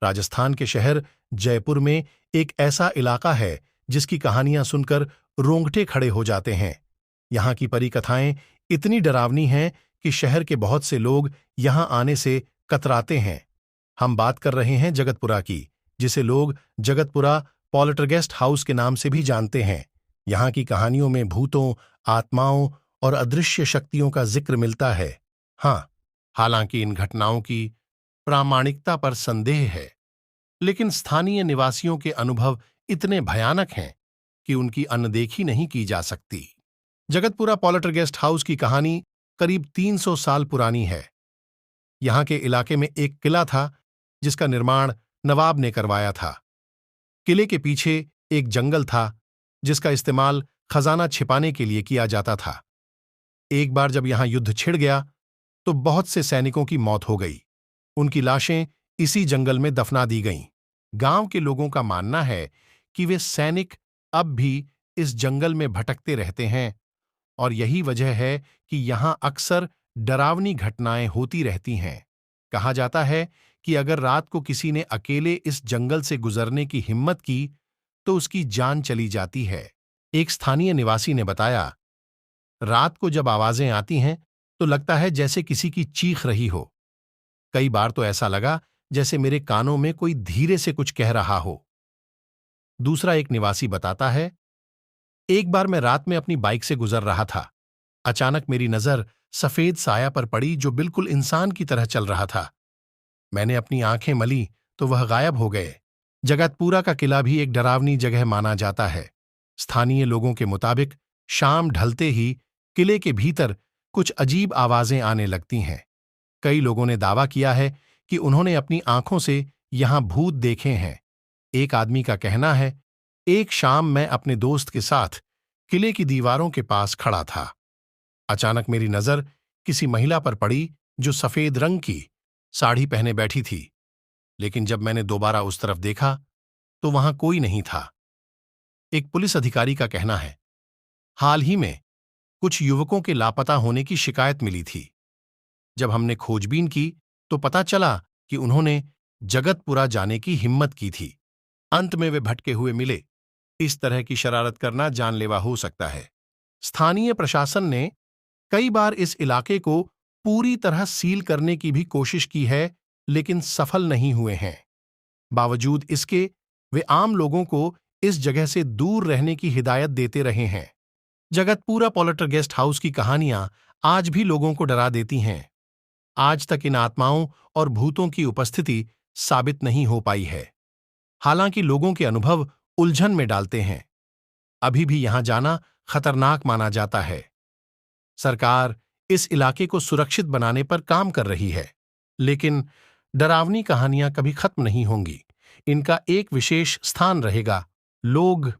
राजस्थान के शहर जयपुर में एक ऐसा इलाका है जिसकी कहानियां सुनकर रोंगटे खड़े हो जाते हैं। यहाँ की परी कथाएं इतनी डरावनी हैं कि शहर के बहुत से लोग यहाँ आने से कतराते हैं। हम बात कर रहे हैं जगतपुरा की, जिसे लोग जगतपुरा पॉल्टरगेस्ट हाउस के नाम से भी जानते हैं। यहाँ की कहानियों में भूतों, आत्माओं और अदृश्य शक्तियों का जिक्र मिलता है। हाँ, हालांकि इन घटनाओं की प्रामाणिकता पर संदेह है, लेकिन स्थानीय निवासियों के अनुभव इतने भयानक हैं कि उनकी अनदेखी नहीं की जा सकती। जगतपुरा पॉल्टरगेस्ट हाउस की कहानी करीब 300 साल पुरानी है। यहाँ के इलाके में एक किला था जिसका निर्माण नवाब ने करवाया था। किले के पीछे एक जंगल था जिसका इस्तेमाल खजाना छिपाने के लिए किया जाता था। एक बार जब यहां युद्ध छिड़ गया तो बहुत से सैनिकों की मौत हो गई। उनकी लाशें इसी जंगल में दफना दी गईं। गांव के लोगों का मानना है कि वे सैनिक अब भी इस जंगल में भटकते रहते हैं और यही वजह है कि यहां अक्सर डरावनी घटनाएं होती रहती हैं। कहा जाता है कि अगर रात को किसी ने अकेले इस जंगल से गुजरने की हिम्मत की तो उसकी जान चली जाती है। एक स्थानीय निवासी ने बताया, रात को जब आवाजें आती हैं तो लगता है जैसे किसी की चीख रही हो। कई बार तो ऐसा लगा जैसे मेरे कानों में कोई धीरे से कुछ कह रहा हो। दूसरा एक निवासी बताता है, एक बार मैं रात में अपनी बाइक से गुजर रहा था। अचानक मेरी नजर सफेद साया पर पड़ी जो बिल्कुल इंसान की तरह चल रहा था। मैंने अपनी आंखें मली तो वह गायब हो गए। जगतपुरा का किला भी एक डरावनी जगह माना जाता है। स्थानीय लोगों के मुताबिक शाम ढलते ही किले के भीतर कुछ अजीब आवाजें आने लगती हैं। कई लोगों ने दावा किया है कि उन्होंने अपनी आंखों से यहां भूत देखे हैं। एक आदमी का कहना है, एक शाम मैं अपने दोस्त के साथ किले की दीवारों के पास खड़ा था। अचानक मेरी नजर किसी महिला पर पड़ी जो सफेद रंग की साड़ी पहने बैठी थी, लेकिन जब मैंने दोबारा उस तरफ देखा तो वहां कोई नहीं था। एक पुलिस अधिकारी का कहना है, हाल ही में कुछ युवकों के लापता होने की शिकायत मिली थी। जब हमने खोजबीन की तो पता चला कि उन्होंने जगतपुरा जाने की हिम्मत की थी। अंत में वे भटके हुए मिले। इस तरह की शरारत करना जानलेवा हो सकता है। स्थानीय प्रशासन ने कई बार इस इलाके को पूरी तरह सील करने की भी कोशिश की है, लेकिन सफल नहीं हुए हैं। बावजूद इसके वे आम लोगों को इस जगह से दूर रहने की हिदायत देते रहे हैं। जगतपुरा पॉल्टरगेस्ट हाउस की कहानियां आज भी लोगों को डरा देती हैं। आज तक इन आत्माओं और भूतों की उपस्थिति साबित नहीं हो पाई है। हालांकि लोगों के अनुभव उलझन में डालते हैं। अभी भी यहां जाना खतरनाक माना जाता है। सरकार इस इलाके को सुरक्षित बनाने पर काम कर रही है, लेकिन डरावनी कहानियां कभी खत्म नहीं होंगी। इनका एक विशेष स्थान रहेगा। लोग